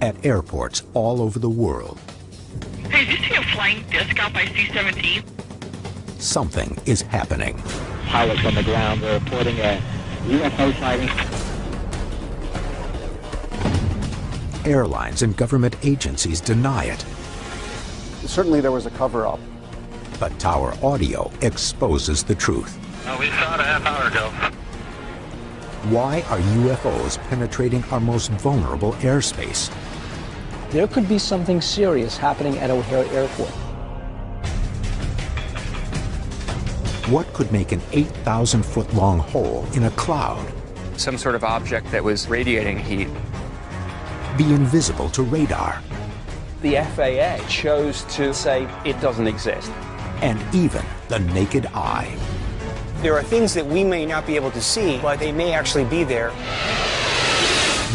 at airports all over the world. Hey, did you see a flying disc out by C-17? Something is happening. Pilots on the ground are reporting a UFO sighting. Airlines and government agencies deny it. Certainly there was a cover-up. But Tower Audio exposes the truth. We saw it a half hour ago. Why are UFOs penetrating our most vulnerable airspace? There could be something serious happening at O'Hare Airport. What could make an 8,000-foot-long hole in a cloud some sort of object that was radiating heat be invisible to radar The FAA chose to say it doesn't exist. and even the naked eye? There are things that we may not be able to see, but they may actually be there.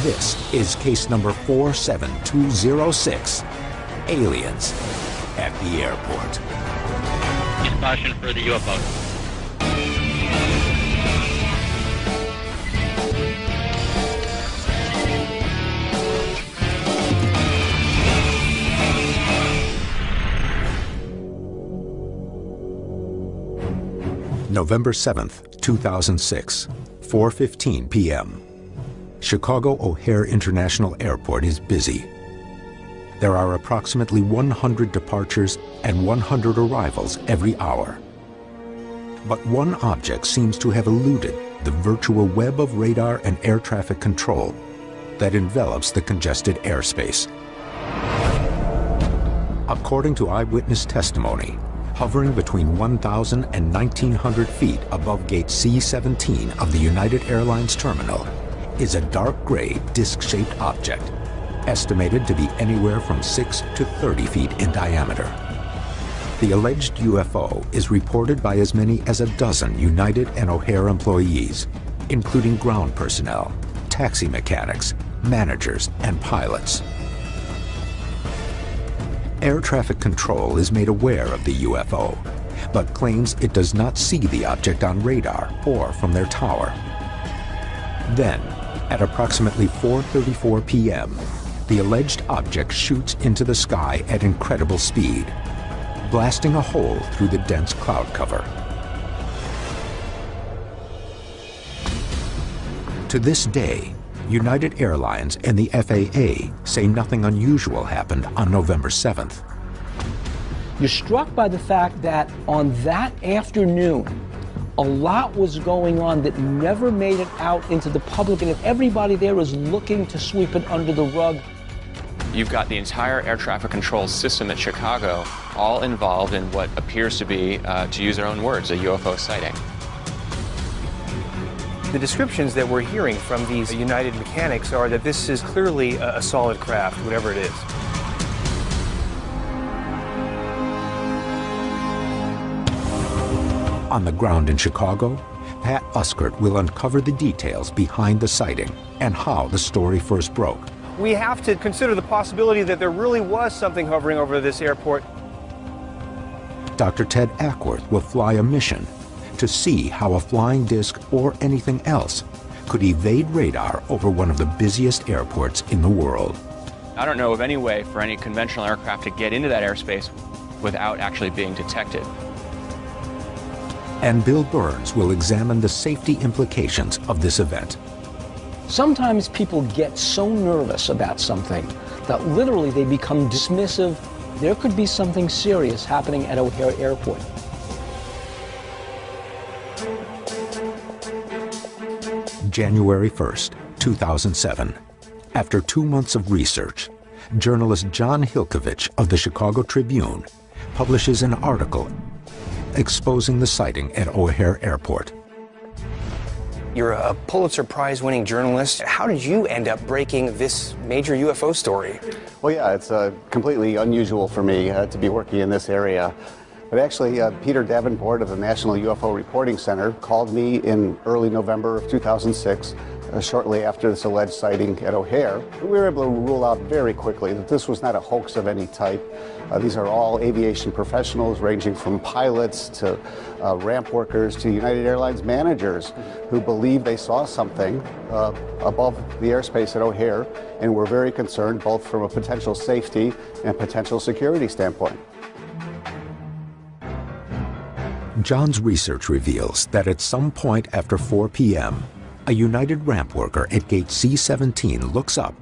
This is case number 47206, Aliens at the Airport. Caution for the UFO. November 7th, 2006, 4:15 p.m. Chicago O'Hare International Airport is busy. There are approximately 100 departures and 100 arrivals every hour. But one object seems to have eluded the virtual web of radar and air traffic control that envelops the congested airspace. According to eyewitness testimony, hovering between 1,000 and 1,900 feet above gate C-17 of the United Airlines terminal is a dark gray disc-shaped object, estimated to be anywhere from 6 to 30 feet in diameter. The alleged UFO is reported by as many as a dozen United and O'Hare employees, including ground personnel, taxi mechanics, managers, and pilots. Air traffic control is made aware of the UFO, but claims it does not see the object on radar or from their tower. Then, at approximately 4:34 p.m., the alleged object shoots into the sky at incredible speed, blasting a hole through the dense cloud cover. To this day, United Airlines and the FAA say nothing unusual happened on November 7th. You're struck by the fact that on that afternoon, a lot was going on that never made it out into the public, and if everybody there is looking to sweep it under the rug. You've got the entire air traffic control system at Chicago all involved in what appears to be, to use their own words, a UFO sighting. The descriptions that we're hearing from these United mechanics are that this is clearly a solid craft, whatever it is. On the ground in Chicago, Pat Uskert will uncover the details behind the sighting and how the story first broke. We have to consider the possibility that there really was something hovering over this airport. Dr. Ted Ackworth will fly a mission to see how a flying disc or anything else could evade radar over one of the busiest airports in the world. I don't know of any way for any conventional aircraft to get into that airspace without actually being detected. And Bill Burns will examine the safety implications of this event. Sometimes people get so nervous about something that literally they become dismissive. There could be something serious happening at O'Hare Airport. January 1st, 2007. After 2 months of research, journalist John Hilkovich of the Chicago Tribune publishes an article exposing the sighting at O'Hare Airport. You're a Pulitzer Prize-winning journalist. How did you end up breaking this major UFO story? Well, yeah, it's completely unusual for me to be working in this area. But actually, Peter Davenport of the National UFO Reporting Center called me in early November of 2006 shortly after this alleged sighting at O'Hare. We were able to rule out very quickly that this was not a hoax of any type. These are all aviation professionals, ranging from pilots to ramp workers to United Airlines managers who believe they saw something above the airspace at O'Hare and were very concerned both from a potential safety and potential security standpoint. John's research reveals that at some point after 4 p.m., a United ramp worker at gate C-17 looks up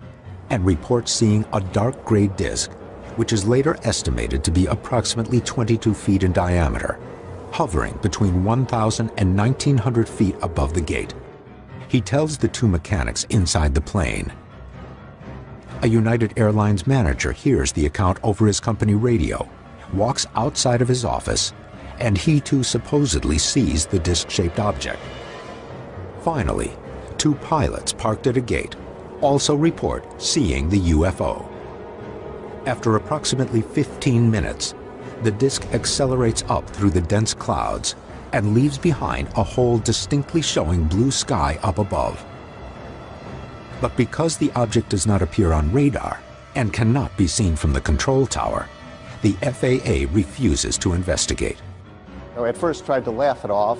and reports seeing a dark gray disk, which is later estimated to be approximately 22 feet in diameter, hovering between 1,000 and 1,900 feet above the gate. He tells the two mechanics inside the plane. A United Airlines manager hears the account over his company radio, walks outside of his office, and he too supposedly sees the disc-shaped object. Finally, two pilots parked at a gate also report seeing the UFO. After approximately 15 minutes, the disc accelerates up through the dense clouds and leaves behind a hole distinctly showing blue sky up above. But because the object does not appear on radar and cannot be seen from the control tower, the FAA refuses to investigate. At first tried to laugh it off,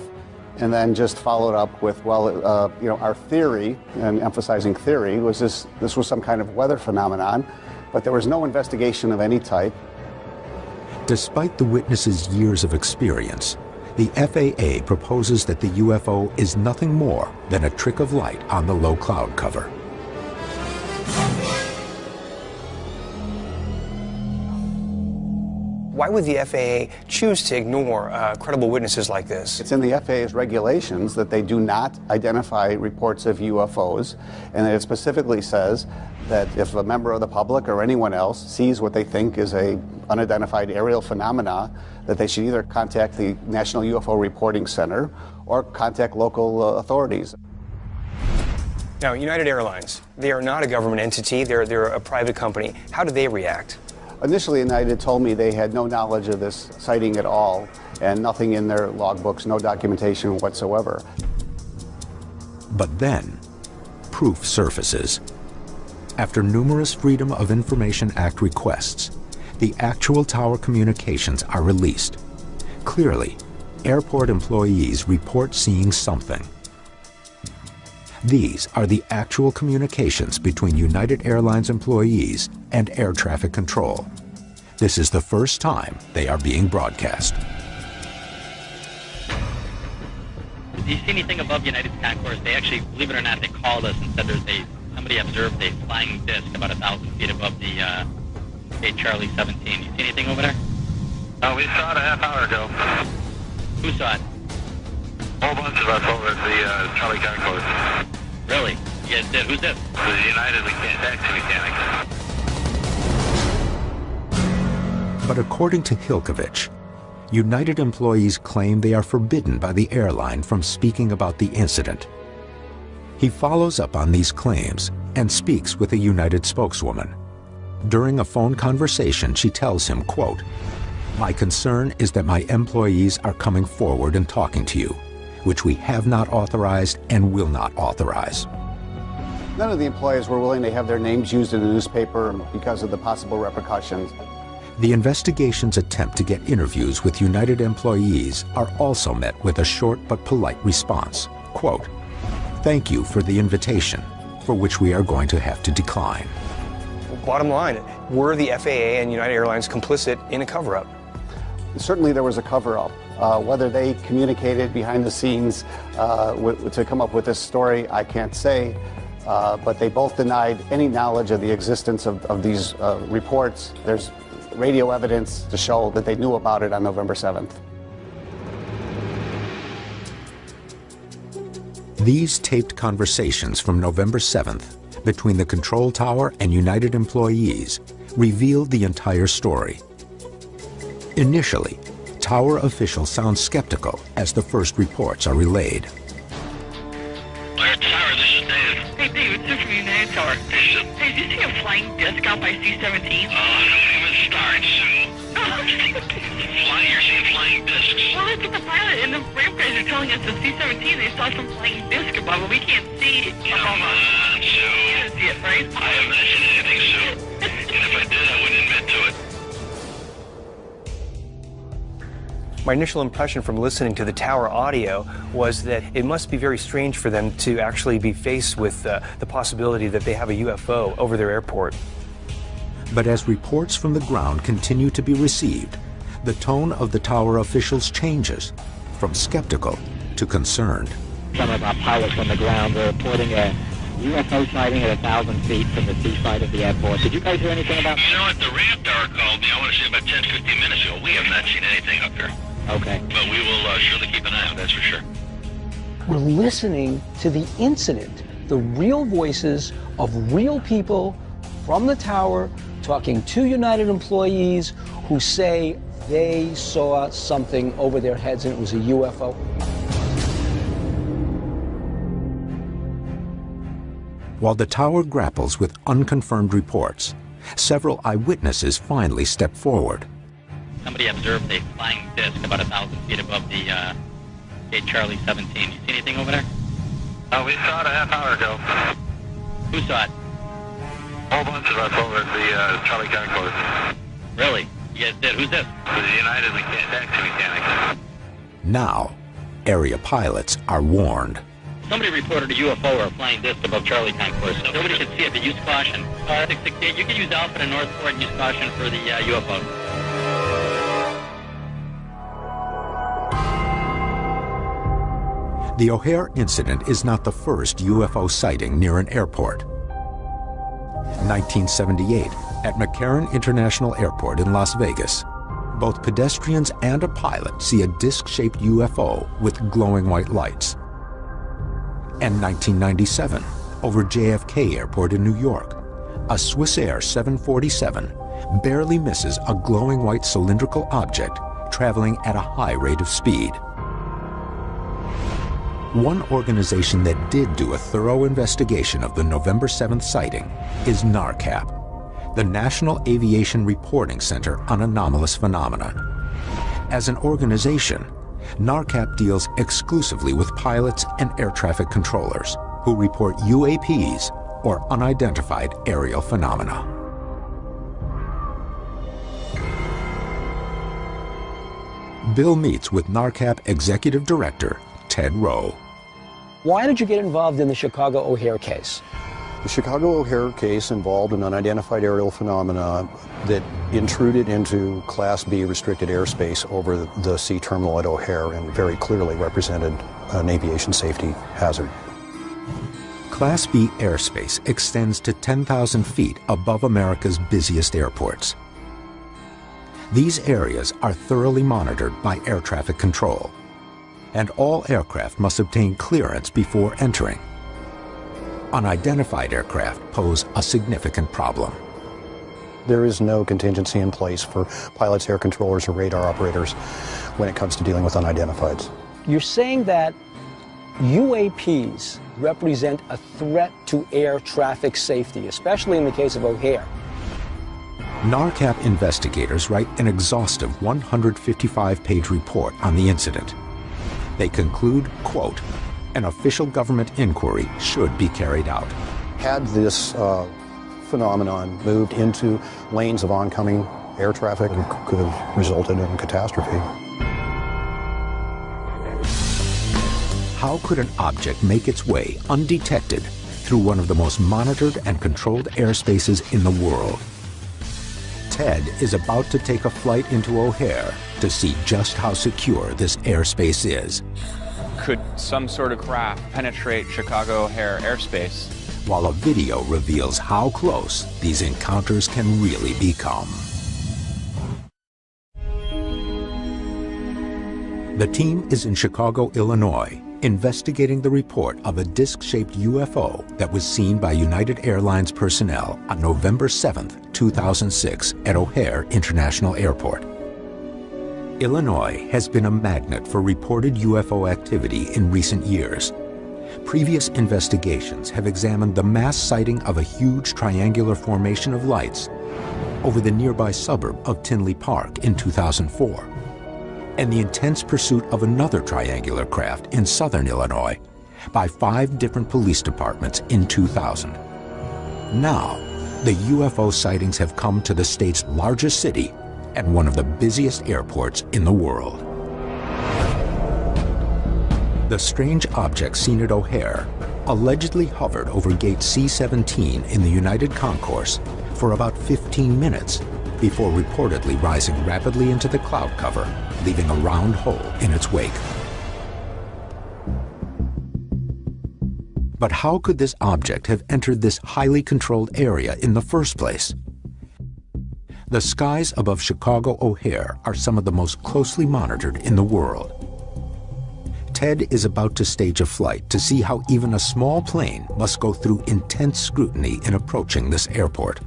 and then just followed up with, well, our theory, and emphasizing theory, was this was some kind of weather phenomenon, but there was no investigation of any type. Despite the witnesses' years of experience, the FAA proposes that the UFO is nothing more than a trick of light on the low cloud cover. Why would the FAA choose to ignore credible witnesses like this? It's in the FAA's regulations that they do not identify reports of UFOs, and that it specifically says that if a member of the public or anyone else sees what they think is a unidentified aerial phenomena, that they should either contact the National UFO Reporting Center or contact local authorities. Now, United Airlines, they are not a government entity, they're a private company. How do they react? Initially, United told me they had no knowledge of this sighting at all, and nothing in their logbooks, no documentation whatsoever. But then, proof surfaces. After numerous Freedom of Information Act requests, the actual tower communications are released. Clearly, airport employees report seeing something. These are the actual communications between United Airlines employees and air traffic control. This is the first time they are being broadcast. Did you see anything above United's concourse? They actually, believe it or not, they called us and said somebody observed a flying disc about 1,000 feet above the gate Charlie 17. You see anything over there? No, we saw it a half hour ago. Who saw it? A whole bunch of us over at the Charlie concourse. Really? You guys did? Who's this? The United taxi mechanics. But according to Hilkovich, United employees claim they are forbidden by the airline from speaking about the incident. He follows up on these claims and speaks with a United spokeswoman. During a phone conversation, she tells him, quote, "My concern is that my employees are coming forward and talking to you, which we have not authorized and will not authorize." None of the employees were willing to have their names used in the newspaper because of the possible repercussions. The investigation's attempt to get interviews with United employees are also met with a short but polite response. Quote, "Thank you for the invitation, for which we are going to have to decline." Bottom line, were the FAA and United Airlines complicit in a cover-up? Certainly there was a cover-up. Whether they communicated behind the scenes to come up with this story, I can't say. But they both denied any knowledge of the existence of these reports. There's radio evidence to show that they knew about it on November 7th. These taped conversations from November 7th between the control tower and United employees revealed the entire story. Initially, tower officials sound skeptical as the first reports are relayed. Tower, this is Dave. Hey, Dave, it's Sid from United Tower. Hey, did you see a flying disc out by C-17? Oh, don't even start, Sue. No, I'm just saying. You're seeing flying discs. Well, I think the pilot and the ramp guys are telling us the C-17, they saw some flying disc above it. We can't see it. Come on, Sue. You didn't see it, right? I haven't mentioned anything, Sue. And if I did, I wouldn't admit to it. My initial impression from listening to the tower audio was that it must be very strange for them to actually be faced with the possibility that they have a UFO over their airport. But as reports from the ground continue to be received, the tone of the tower officials changes from skeptical to concerned. Some of our pilots on the ground were reporting a UFO sighting at 1,000 feet from the seaside of the airport. Did you guys hear anything about that? You know what? The ramp tower called me, I want to say about 10, 15 minutes ago. We have not seen anything up here. Okay. But we will surely keep an eye out, that's for sure. We're listening to the incident, the real voices of real people from the tower talking to United employees who say they saw something over their heads and it was a UFO. While the tower grapples with unconfirmed reports, several eyewitnesses finally step forward. Somebody observed a flying disc about 1,000 feet above the gate Charlie 17. You see anything over there? We saw it a half hour ago. Who saw it? A whole bunch of us over at the Charlie Concourse. Really? You guys did? Who's this? The United taxi mechanics. Now, area pilots are warned. Somebody reported a UFO or a flying disc above Charlie Concourse. Nobody can see it, but use caution. 668, you can use Alpha to Northport and use caution for the UFO. The O'Hare incident is not the first UFO sighting near an airport. 1978, at McCarran International Airport in Las Vegas, both pedestrians and a pilot see a disc-shaped UFO with glowing white lights. And 1997, over JFK Airport in New York, a Swissair 747 barely misses a glowing white cylindrical object traveling at a high rate of speed. One organization that did do a thorough investigation of the November 7th sighting is NARCAP, the National Aviation Reporting Center on Anomalous Phenomena. As an organization, NARCAP deals exclusively with pilots and air traffic controllers who report UAPs or unidentified aerial phenomena. Bill meets with NARCAP Executive Director Ted Rowe. Why did you get involved in the Chicago O'Hare case? The Chicago O'Hare case involved an unidentified aerial phenomena that intruded into Class B restricted airspace over the C terminal at O'Hare and very clearly represented an aviation safety hazard. Class B airspace extends to 10,000 feet above America's busiest airports. These areas are thoroughly monitored by air traffic control, and all aircraft must obtain clearance before entering. Unidentified aircraft pose a significant problem. There is no contingency in place for pilots, air controllers, or radar operators when it comes to dealing with unidentifieds. You're saying that UAPs represent a threat to air traffic safety, especially in the case of O'Hare. NARCAP investigators write an exhaustive 155-page report on the incident. They conclude, quote, an official government inquiry should be carried out. Had this phenomenon moved into lanes of oncoming air traffic, it could have resulted in catastrophe. How could an object make its way undetected through one of the most monitored and controlled airspaces in the world? Ted is about to take a flight into O'Hare to see just how secure this airspace is. Could some sort of craft penetrate Chicago O'Hare airspace? While a video reveals how close these encounters can really become. The team is in Chicago, Illinois, investigating the report of a disc-shaped UFO that was seen by United Airlines personnel on November 7, 2006 at O'Hare International Airport. Illinois has been a magnet for reported UFO activity in recent years, Previous investigations have examined the mass sighting of a huge triangular formation of lights over the nearby suburb of Tinley Park in 2004, and the intense pursuit of another triangular craft in southern Illinois by 5 different police departments in 2000. Now, the UFO sightings have come to the state's largest city and one of the busiest airports in the world. The strange object seen at O'Hare allegedly hovered over gate C-17 in the United Concourse for about 15 minutes before reportedly rising rapidly into the cloud cover, leaving a round hole in its wake. But how could this object have entered this highly controlled area in the first place? The skies above Chicago O'Hare are some of the most closely monitored in the world. Ted is about to stage a flight to see how even a small plane must go through intense scrutiny in approaching this airport.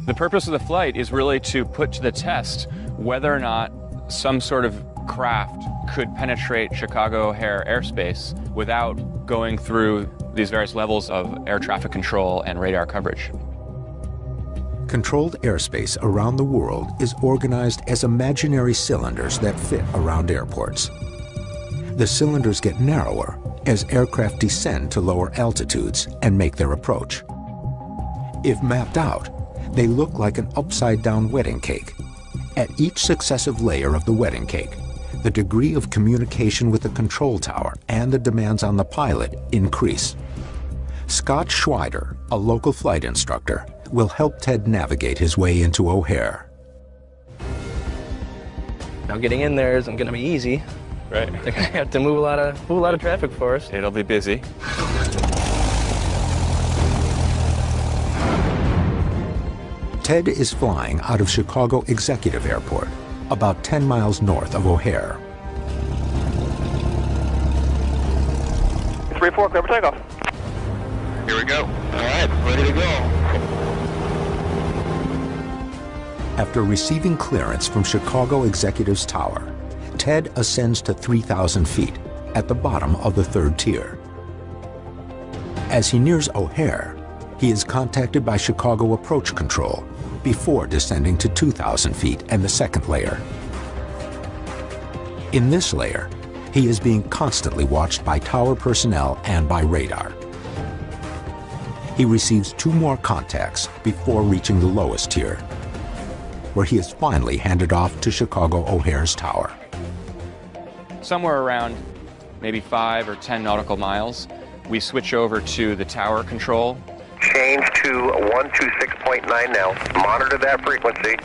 The purpose of the flight is really to put to the test whether or not some sort of craft could penetrate Chicago O'Hare airspace without going through these various levels of air traffic control and radar coverage. Controlled airspace around the world is organized as imaginary cylinders that fit around airports. The cylinders get narrower as aircraft descend to lower altitudes and make their approach. If mapped out, they look like an upside-down wedding cake. At each successive layer of the wedding cake, the degree of communication with the control tower and the demands on the pilot increase. Scott Schweider, a local flight instructor, will help Ted navigate his way into O'Hare. Now getting in there isn't going to be easy. Right. They're going to have to move a lot of traffic for us. It'll be busy. Ted is flying out of Chicago Executive Airport, about 10 miles north of O'Hare. 3-4, clear for takeoff. Here we go. All right, ready to go. After receiving clearance from Chicago Executive's tower, Ted ascends to 3,000 feet at the bottom of the 3rd tier. As he nears O'Hare, he is contacted by Chicago Approach Control before descending to 2,000 feet and the 2nd layer. In this layer, he is being constantly watched by tower personnel and by radar. He receives 2 more contacts before reaching the lowest tier, where he is finally handed off to Chicago O'Hare's tower. Somewhere around maybe 5 or 10 nautical miles, we switch over to the tower control. Change to 126.9 now. Monitor that frequency.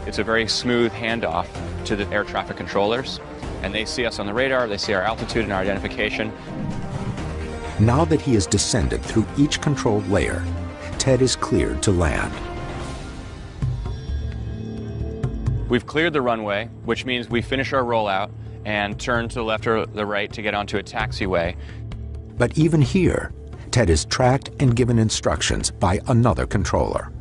It's a very smooth handoff to the air traffic controllers, and they see us on the radar, they see our altitude and our identification. Now that he has descended through each controlled layer, Ted is cleared to land. We've cleared the runway, which means we finish our rollout and turn to the left or the right to get onto a taxiway. But even here, Ted is tracked and given instructions by another controller.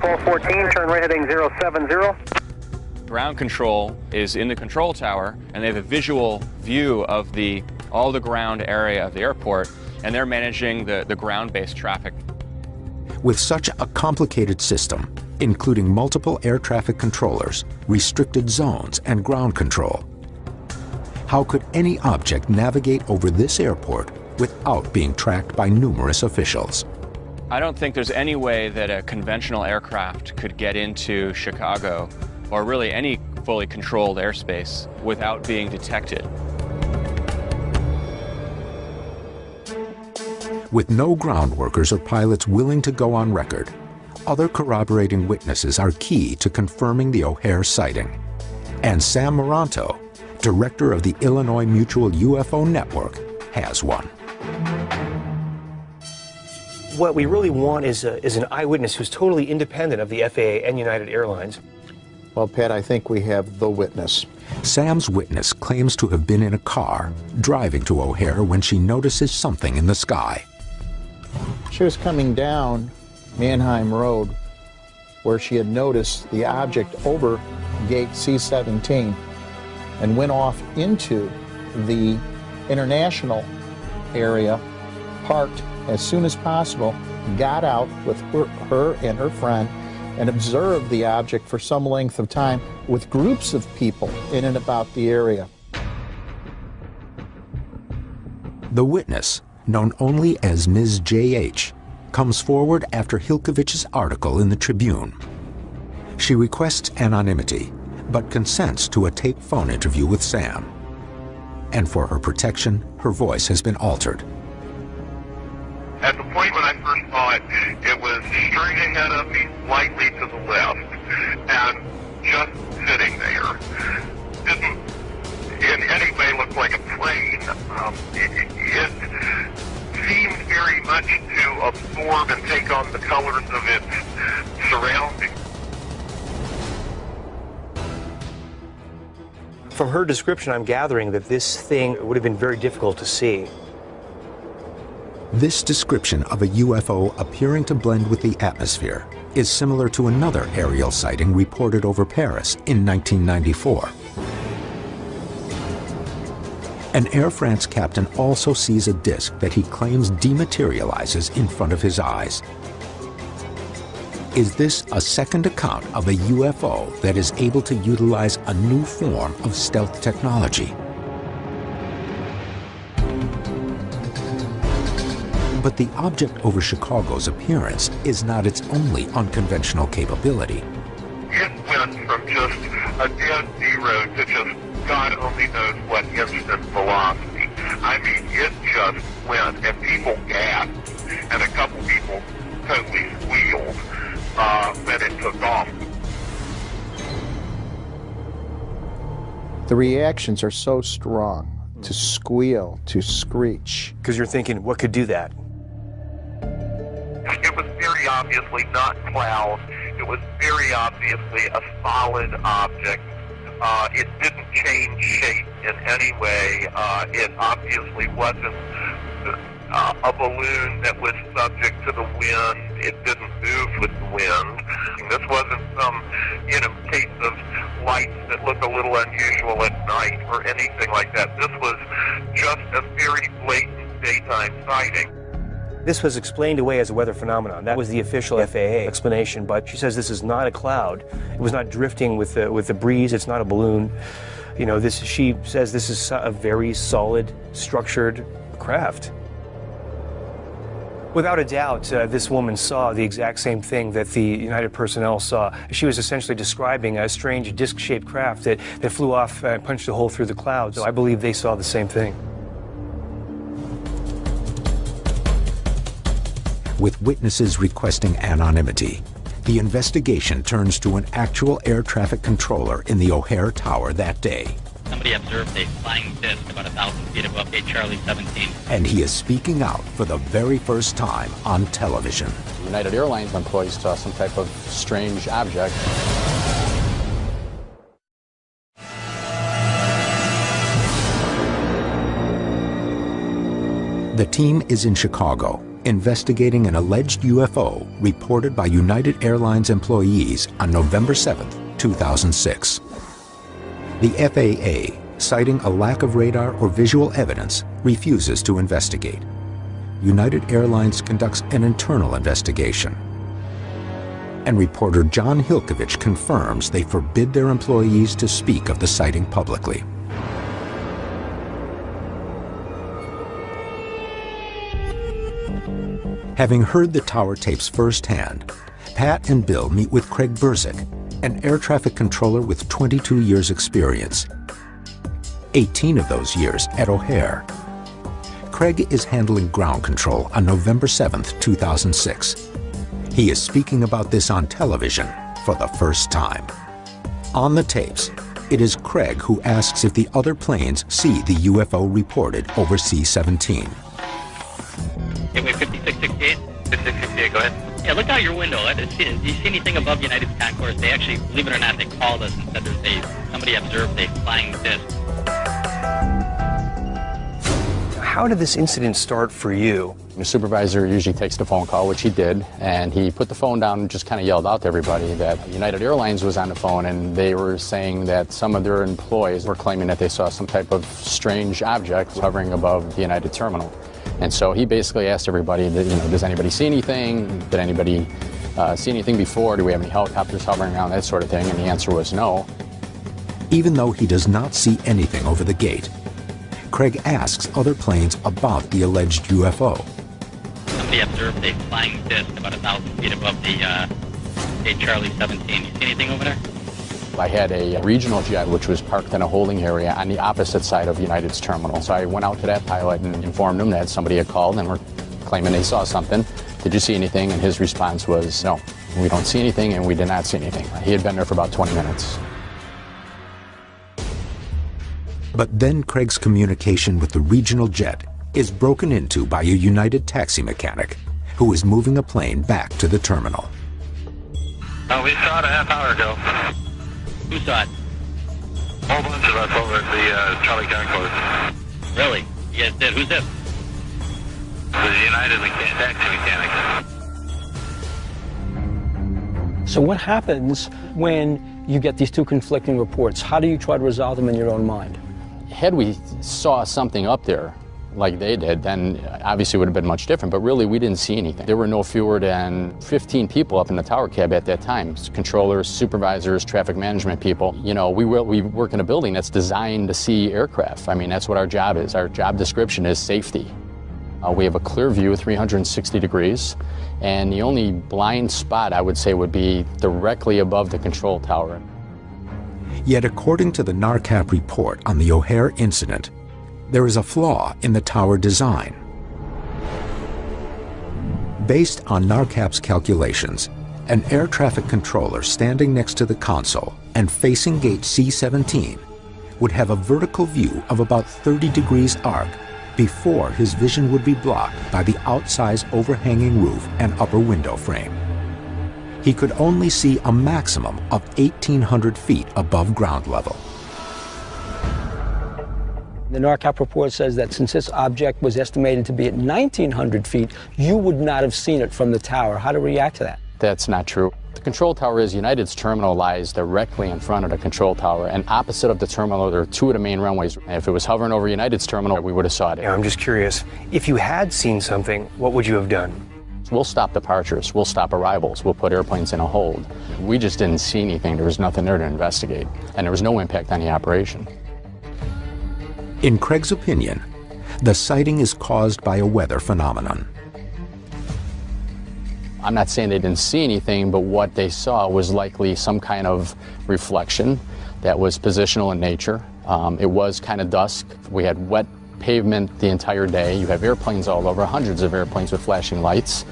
414, turn right heading 070. Ground control is in the control tower, and they have a visual view of all the ground area of the airport, and they're managing the ground-based traffic. With such a complicated system, including multiple air traffic controllers, restricted zones, and ground control, how could any object navigate over this airport without being tracked by numerous officials? I don't think there's any way that a conventional aircraft could get into Chicago, or really any fully controlled airspace, without being detected. With no ground workers or pilots willing to go on record, other corroborating witnesses are key to confirming the O'Hare sighting. And Sam Moranto, director of the Illinois Mutual UFO Network, has one. What we really want is an eyewitness who's totally independent of the FAA and United Airlines. Well, Pat, I think we have the witness. Sam's witness claims to have been in a car driving to O'Hare when she notices something in the sky. She was coming down Mannheim Road where she had noticed the object over gate C-17 and went off into the international area, parked as soon as possible, got out with her and her friend, and observed the object for some length of time with groups of people in and about the area. The witness, known only as Ms. J.H., comes forward after Hilkovich's article in the Tribune. She requests anonymity, but consents to a taped phone interview with Sam. And for her protection, her voice has been altered. At the point when I first saw it, it was straight ahead of me, slightly to the left, and just sitting there. Didn't in any way look like a plane. It seemed very much to absorb and take on the colors of its surroundings. From her description, I'm gathering that this thing would have been very difficult to see. This description of a UFO appearing to blend with the atmosphere is similar to another aerial sighting reported over Paris in 1994. An Air France captain also sees a disc that he claims dematerializes in front of his eyes. Is this a second account of a UFO that is able to utilize a new form of stealth technology? But the object over Chicago's appearance is not its only unconventional capability. It went from just a dead zero to just God only knows what instant velocity. I mean, it just went, and people gasped, and a couple people totally squealed when it took off. The reactions are so strong, to squeal, to screech. Because you're thinking, what could do that? It was very obviously not cloud. It was very obviously a solid object. It didn't change shape in any way. It obviously wasn't a balloon that was subject to the wind. It didn't move with the wind. This wasn't some, case of lights that look a little unusual at night or anything like that. This was just a very blatant daytime sighting. This was explained away as a weather phenomenon. That was the official FAA explanation, but she says this is not a cloud. It was not drifting with the breeze. It's not a balloon. She says this is a very solid, structured craft. Without a doubt, this woman saw the exact same thing that the United personnel saw. She was essentially describing a strange disc-shaped craft that flew off and punched a hole through the clouds. So I believe they saw the same thing. With witnesses requesting anonymity, the investigation turns to an actual air traffic controller in the O'Hare Tower that day. Somebody observed a flying disc about 1,000 feet above Gate Charlie 17. And he is speaking out for the very first time on television. United Airlines employees saw some type of strange object. The team is in Chicago, investigating an alleged UFO reported by United Airlines employees on November 7, 2006. The FAA, citing a lack of radar or visual evidence, refuses to investigate. United Airlines conducts an internal investigation. And reporter John Hilkovich confirms they forbid their employees to speak of the sighting publicly. Having heard the tower tapes firsthand, Pat and Bill meet with Craig Burzik, an air traffic controller with 22 years experience, 18 of those years at O'Hare. Craig is handling ground control on November 7, 2006. He is speaking about this on television for the first time. On the tapes, it is Craig who asks if the other planes see the UFO reported over C-17. Gateway 5668. 5668, go ahead. Yeah, look out your window. Do you see anything above United's concourse? They actually, believe it or not, they called us and said somebody observed a flying disc. How did this incident start for you? The supervisor usually takes the phone call, which he did, and he put the phone down and just kind of yelled out to everybody that United Airlines was on the phone, and they were saying that some of their employees were claiming that they saw some type of strange object hovering above the United terminal. And so he basically asked everybody, that, does anybody see anything? Did anybody see anything before? Do we have any helicopters hovering around, that sort of thing? And the answer was no. Even though he does not see anything over the gate, Craig asks other planes about the alleged UFO. Somebody observed a flying disc about 1,000 feet above the Charlie 17. You see anything over there? I had a regional jet which was parked in a holding area on the opposite side of United's terminal. So I went out to that pilot and informed him that somebody had called and were claiming they saw something. Did you see anything? And his response was, no, we don't see anything, and we did not see anything. He had been there for about 20 minutes. But then Craig's communication with the regional jet is broken into by a United taxi mechanic who is moving a plane back to the terminal. We saw it a half hour ago. Who saw it? A whole bunch of us over at the Charlie Concourse. Really? You guys did? Who's this? The United taxi mechanic. So what happens when you get these two conflicting reports? How do you try to resolve them in your own mind? Had we saw something up there like they did, then obviously it would have been much different, but really we didn't see anything. There were no fewer than 15 people up in the tower cab at that time. Controllers, supervisors, traffic management people. We work in a building that's designed to see aircraft. I mean, that's what our job is. Our job description is safety. We have a clear view, 360 degrees, and the only blind spot I would say would be directly above the control tower. Yet according to the NARCAP report on the O'Hare incident, there is a flaw in the tower design. Based on NARCAP's calculations, an air traffic controller standing next to the console and facing gate C17 would have a vertical view of about 30 degrees arc before his vision would be blocked by the outsized overhanging roof and upper window frame. He could only see a maximum of 1,800 feet above ground level. The NARCAP report says that since this object was estimated to be at 1,900 feet, you would not have seen it from the tower. How to react to that? That's not true. The control tower is United's terminal lies directly in front of the control tower, and opposite of the terminal there are two of the main runways. And if it was hovering over United's terminal, we would have saw it. Yeah, I'm just curious, if you had seen something, what would you have done? We'll stop departures, we'll stop arrivals, we'll put airplanes in a hold. We just didn't see anything. There was nothing there to investigate, and there was no impact on the operation. In Craig's opinion, the sighting is caused by a weather phenomenon. I'm not saying they didn't see anything, but what they saw was likely some kind of reflection that was positional in nature. It was kind of dusk. We had wet pavement the entire day. You have airplanes all over, hundreds of airplanes with flashing lights.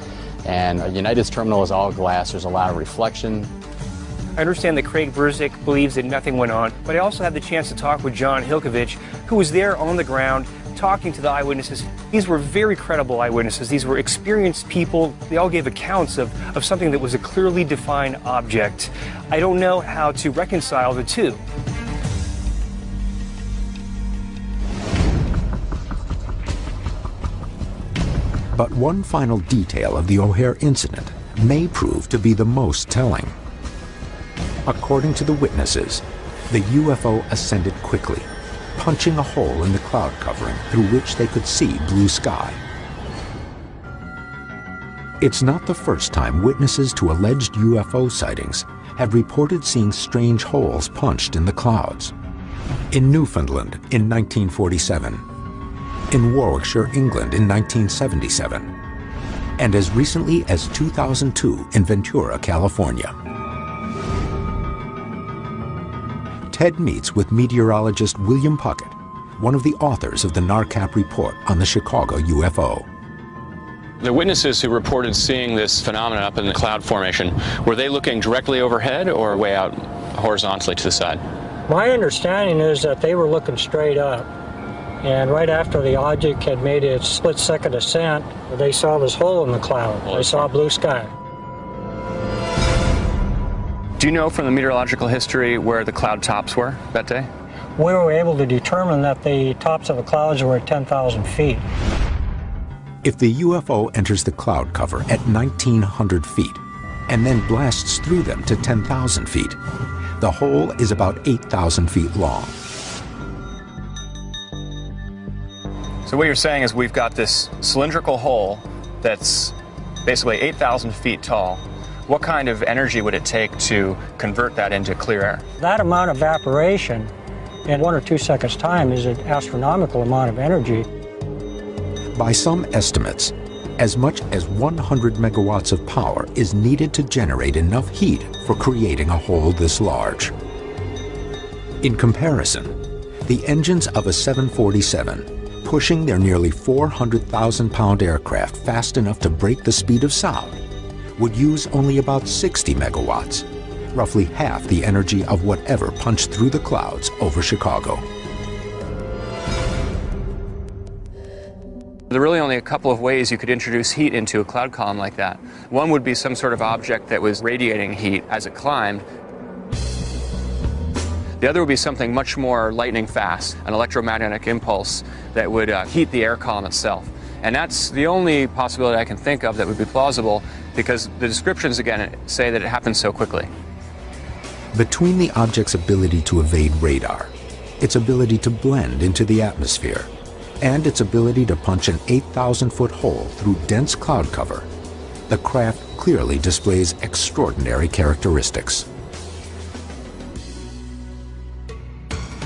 And United's terminal is all glass. There's a lot of reflection. I understand that Craig Verzik believes that nothing went on, but I also had the chance to talk with John Hilkovich, who was there on the ground talking to the eyewitnesses. These were very credible eyewitnesses. These were experienced people. They all gave accounts of something that was a clearly defined object. I don't know how to reconcile the two. But one final detail of the O'Hare incident may prove to be the most telling. According to the witnesses, the UFO ascended quickly, punching a hole in the cloud covering through which they could see blue sky. It's not the first time witnesses to alleged UFO sightings have reported seeing strange holes punched in the clouds. In Newfoundland in 1947, in Warwickshire, England in 1977, and as recently as 2002 in Ventura, California. Ted meets with meteorologist William Puckett, one of the authors of the NARCAP report on the Chicago UFO. The witnesses who reported seeing this phenomenon up in the cloud formation, were they looking directly overhead or way out horizontally to the side? My understanding is that they were looking straight up. And right after the object had made its split-second ascent, they saw this hole in the cloud. They saw blue sky. Do you know from the meteorological history where the cloud tops were that day? We were able to determine that the tops of the clouds were at 10,000 feet. If the UFO enters the cloud cover at 1,900 feet and then blasts through them to 10,000 feet, the hole is about 8,000 feet long. So what you're saying is we've got this cylindrical hole that's basically 8,000 feet tall. What kind of energy would it take to convert that into clear air? That amount of evaporation in 1 or 2 seconds' time is an astronomical amount of energy. By some estimates, as much as 100 megawatts of power is needed to generate enough heat for creating a hole this large. In comparison, the engines of a 747, pushing their nearly 400,000-pound aircraft fast enough to break the speed of sound, would use only about 60 megawatts, roughly half the energy of whatever punched through the clouds over Chicago. There are really only a couple of ways you could introduce heat into a cloud column like that. One would be some sort of object that was radiating heat as it climbed. The other would be something much more lightning fast, an electromagnetic impulse that would heat the air column itself. And that's the only possibility I can think of that would be plausible, because the descriptions, again, say that it happens so quickly. Between the object's ability to evade radar, its ability to blend into the atmosphere, and its ability to punch an 8,000-foot hole through dense cloud cover, the craft clearly displays extraordinary characteristics.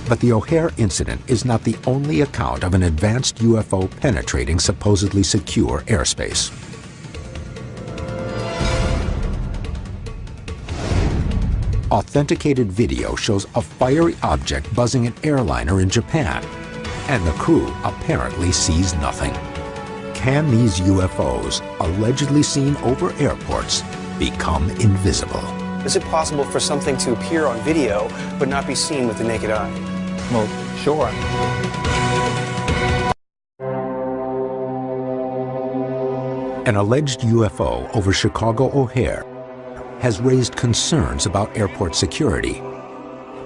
But the O'Hare incident is not the only account of an advanced UFO penetrating supposedly secure airspace. Authenticated video shows a fiery object buzzing an airliner in Japan, and the crew apparently sees nothing. Can these UFOs, allegedly seen over airports, become invisible? Is it possible for something to appear on video but not be seen with the naked eye? Well, sure. An alleged UFO over Chicago O'Hare has raised concerns about airport security,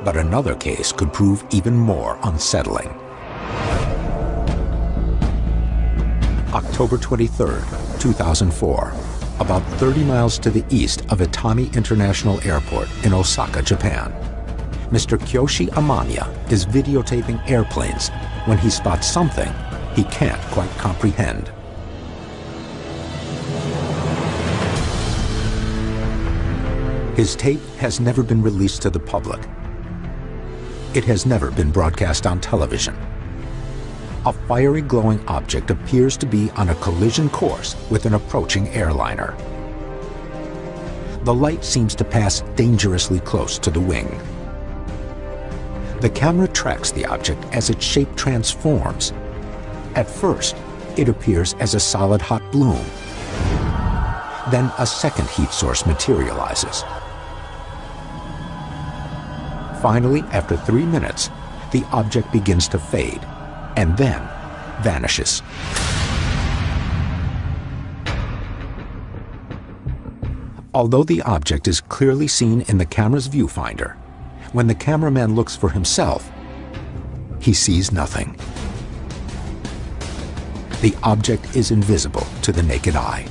but another case could prove even more unsettling. October 23, 2004, about 30 miles to the east of Itami International Airport in Osaka, Japan. Mr. Kyoshi Amamiya is videotaping airplanes when he spots something he can't quite comprehend. His tape has never been released to the public. It has never been broadcast on television. A fiery glowing object appears to be on a collision course with an approaching airliner. The light seems to pass dangerously close to the wing. The camera tracks the object as its shape transforms. At first, it appears as a solid hot bloom. Then a second heat source materializes. Finally, after 3 minutes, the object begins to fade and then vanishes. Although the object is clearly seen in the camera's viewfinder, when the cameraman looks for himself, he sees nothing. The object is invisible to the naked eye.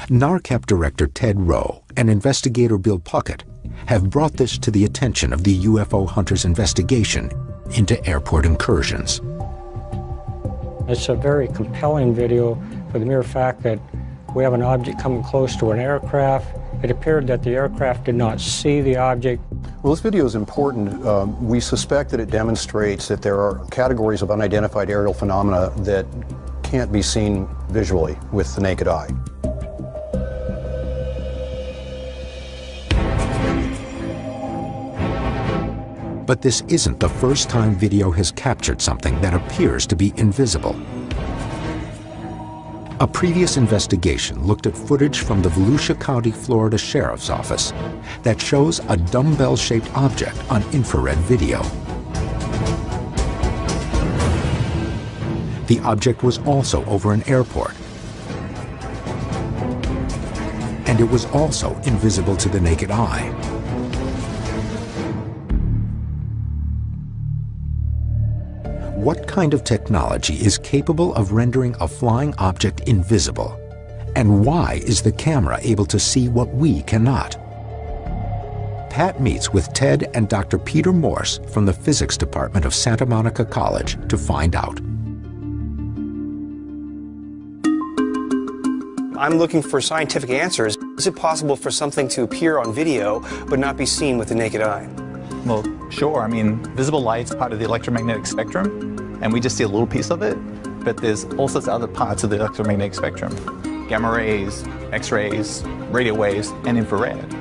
NARCAP Director Ted Rowe and investigator Bill Puckett have brought this to the attention of the UFO Hunters investigation into airport incursions. It's a very compelling video for the mere fact that we have an object coming close to an aircraft. It appeared that the aircraft did not see the object. Well, this video is important. We suspect that it demonstrates that there are categories of unidentified aerial phenomena that can't be seen visually with the naked eye. But this isn't the first time video has captured something that appears to be invisible. A previous investigation looked at footage from the Volusia County, Florida Sheriff's Office that shows a dumbbell-shaped object on infrared video. The object was also over an airport, and it was also invisible to the naked eye. What kind of technology is capable of rendering a flying object invisible? And why is the camera able to see what we cannot? Pat meets with Ted and Dr. Peter Morse from the physics department of Santa Monica College to find out. I'm looking for scientific answers. Is it possible for something to appear on video but not be seen with the naked eye? Well, sure. I mean, visible light's part of the electromagnetic spectrum, and we just see a little piece of it, but there's all sorts of other parts of the electromagnetic spectrum. Gamma rays, X-rays, radio waves, and infrared.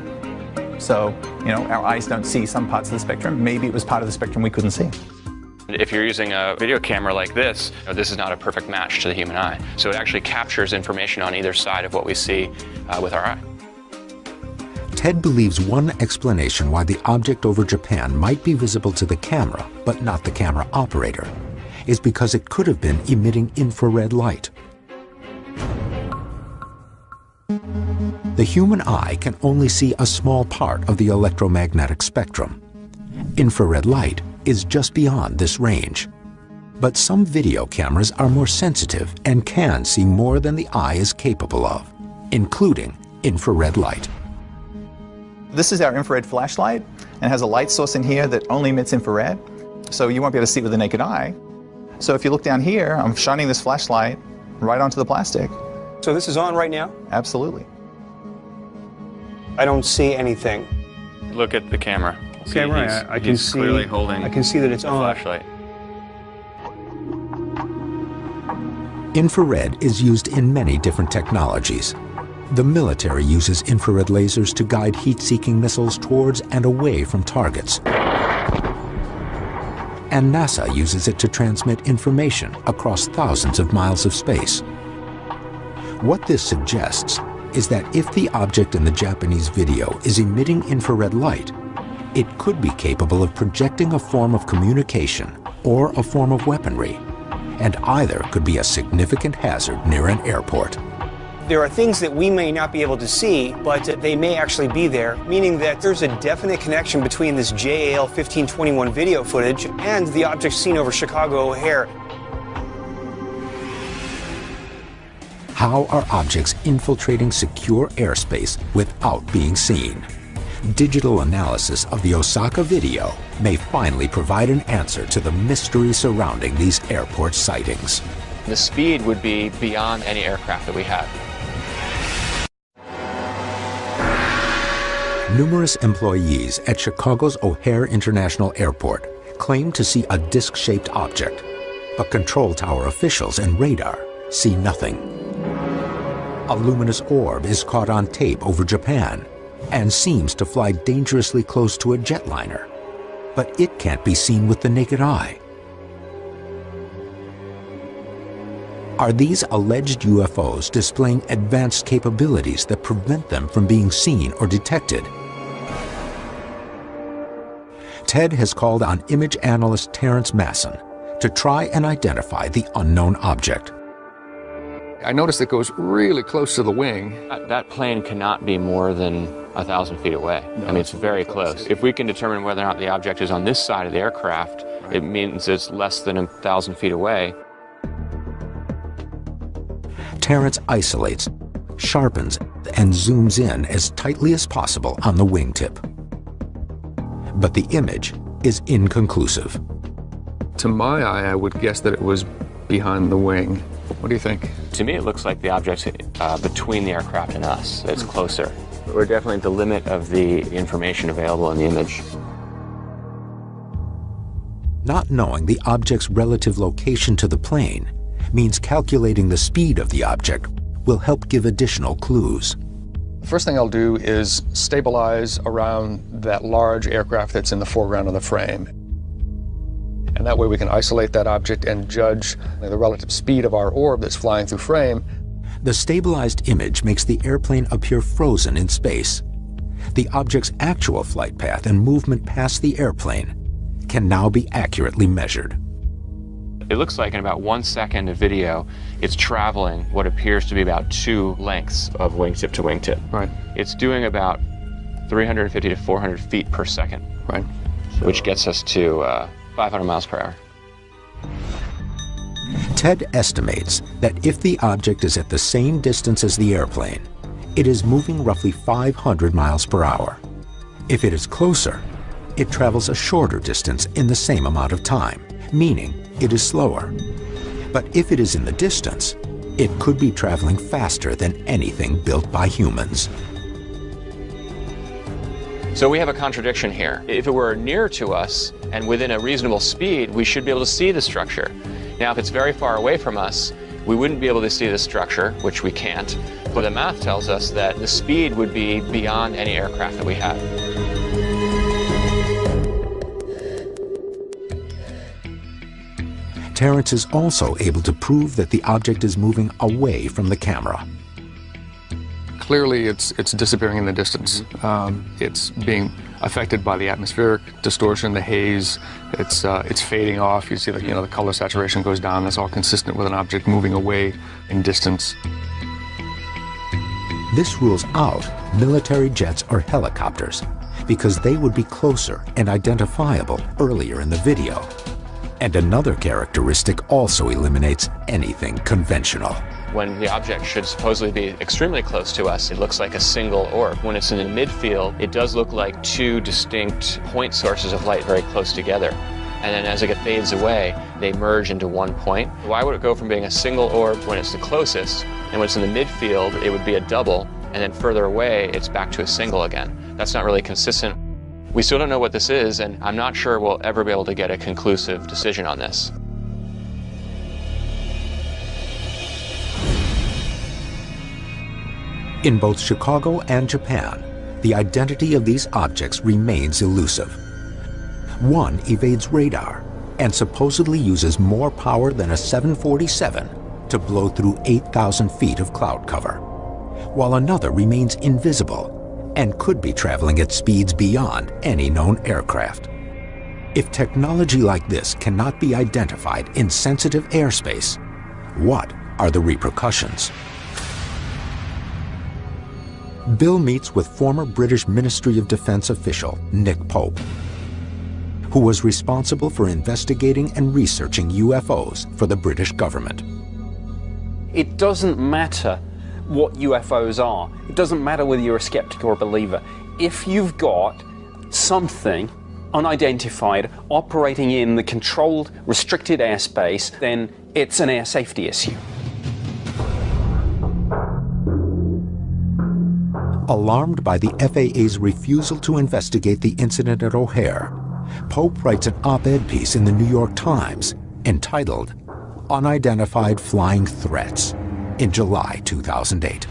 So, you know, our eyes don't see some parts of the spectrum. Maybe it was part of the spectrum we couldn't see. If you're using a video camera like this, this is not a perfect match to the human eye. So it actually captures information on either side of what we see with our eye. Ted believes one explanation why the object over Japan might be visible to the camera, but not the camera operator, is because it could have been emitting infrared light. The human eye can only see a small part of the electromagnetic spectrum. Infrared light is just beyond this range. But some video cameras are more sensitive and can see more than the eye is capable of, including infrared light. This is our infrared flashlight, and has a light source in here that only emits infrared, so you won't be able to see it with the naked eye. So if you look down here, I'm shining this flashlight right onto the plastic. So this is on right now? Absolutely. I don't see anything. Look at the camera. I can see. Clearly holding. I can see that it's on. Flashlight. Infrared is used in many different technologies. The military uses infrared lasers to guide heat-seeking missiles towards and away from targets. And NASA uses it to transmit information across thousands of miles of space. What this suggests is that if the object in the Japanese video is emitting infrared light, it could be capable of projecting a form of communication or a form of weaponry, and either could be a significant hazard near an airport. There are things that we may not be able to see, but they may actually be there, meaning that there's a definite connection between this JAL 1521 video footage and the object seen over Chicago O'Hare. How are objects infiltrating secure airspace without being seen? Digital analysis of the Osaka video may finally provide an answer to the mystery surrounding these airport sightings. The speed would be beyond any aircraft that we have. Numerous employees at Chicago's O'Hare International Airport claim to see a disc-shaped object, but control tower officials and radar see nothing. A luminous orb is caught on tape over Japan and seems to fly dangerously close to a jetliner, but it can't be seen with the naked eye. Are these alleged UFOs displaying advanced capabilities that prevent them from being seen or detected? Ted has called on image analyst Terrence Masson to try and identify the unknown object. I noticed it goes really close to the wing. That plane cannot be more than 1,000 feet away. I mean, it's very close. If we can determine whether or not the object is on this side of the aircraft, it means it's less than 1,000 feet away. Terrence isolates, sharpens, and zooms in as tightly as possible on the wingtip. But the image is inconclusive. To my eye, I would guess that it was behind the wing. What do you think? To me, it looks like the object's between the aircraft and us. It's closer. We're definitely at the limit of the information available in the image. Not knowing the object's relative location to the plane means calculating the speed of the object will help give additional clues. The first thing I'll do is stabilize around that large aircraft that's in the foreground of the frame. And that way we can isolate that object and judge the relative speed of our orb that's flying through frame. The stabilized image makes the airplane appear frozen in space. The object's actual flight path and movement past the airplane can now be accurately measured. It looks like in about 1 second of video, it's traveling what appears to be about 2 lengths of wingtip to wingtip. Right. It's doing about 350 to 400 feet per second. Right. Which gets us to 500 miles per hour. Ted estimates that if the object is at the same distance as the airplane, it is moving roughly 500 miles per hour. If it is closer, it travels a shorter distance in the same amount of time, meaning it is slower. But if it is in the distance, it could be traveling faster than anything built by humans. So we have a contradiction here. If it were near to us and within a reasonable speed, we should be able to see the structure. Now, if it's very far away from us, we wouldn't be able to see the structure, which we can't. But the math tells us that the speed would be beyond any aircraft that we have. Terrence is also able to prove that the object is moving away from the camera. Clearly, it's disappearing in the distance. It's being affected by the atmospheric distortion, the haze. It's fading off. You see the color saturation goes down. That's all consistent with an object moving away in distance. This rules out military jets or helicopters because they would be closer and identifiable earlier in the video. And another characteristic also eliminates anything conventional. When the object should supposedly be extremely close to us, it looks like a single orb. When it's in the midfield, it does look like two distinct point sources of light very close together. And then as it fades away, they merge into one point. Why would it go from being a single orb when it's the closest, and when it's in the midfield, it would be a double, and then further away, it's back to a single again? That's not really consistent. We still don't know what this is, and I'm not sure we'll ever be able to get a conclusive decision on this. In both Chicago and Japan, the identity of these objects remains elusive. One evades radar and supposedly uses more power than a 747 to blow through 8,000 feet of cloud cover, while another remains invisible and could be traveling at speeds beyond any known aircraft. If technology like this cannot be identified in sensitive airspace, what are the repercussions? Bill meets with former British Ministry of Defense official Nick Pope, who was responsible for investigating and researching UFOs for the British government. It doesn't matter what UFOs are. It doesn't matter whether you're a skeptic or a believer. If you've got something unidentified operating in the controlled, restricted airspace, then it's an air safety issue. Alarmed by the FAA's refusal to investigate the incident at O'Hare, Pope writes an op-ed piece in the New York Times entitled "Unidentified Flying Threats" in July 2008.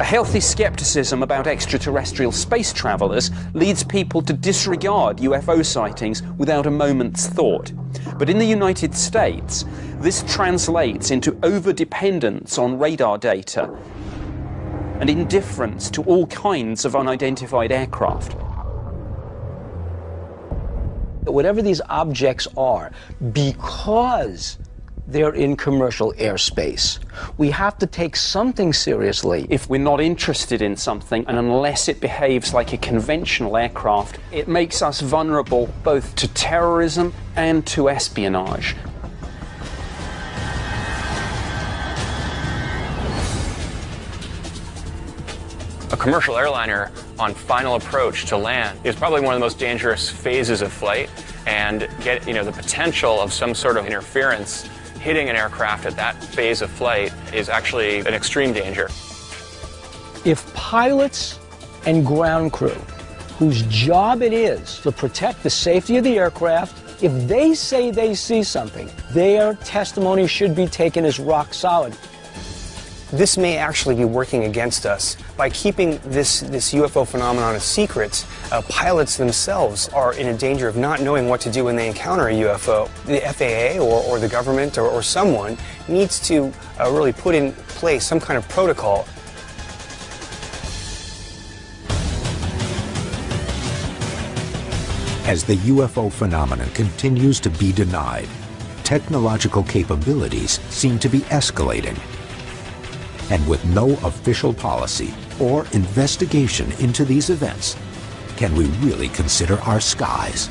A healthy skepticism about extraterrestrial space travelers leads people to disregard UFO sightings without a moment's thought. But in the United States, this translates into over-dependence on radar data and indifference to all kinds of unidentified aircraft. Whatever these objects are, because they're in commercial airspace, we have to take something seriously. If we're not interested in something, and unless it behaves like a conventional aircraft, it makes us vulnerable both to terrorism and to espionage. A commercial airliner on final approach to land is probably one of the most dangerous phases of flight, and the potential of some sort of interference hitting an aircraft at that phase of flight is actually an extreme danger. If pilots and ground crew, whose job it is to protect the safety of the aircraft, if they say they see something, their testimony should be taken as rock solid. This may actually be working against us. By keeping this UFO phenomenon a secret, pilots themselves are in a danger of not knowing what to do when they encounter a UFO. The FAA or the government or someone needs to really put in place some kind of protocol. As the UFO phenomenon continues to be denied, technological capabilities seem to be escalating. And with no official policy or investigation into these events, can we really consider our skies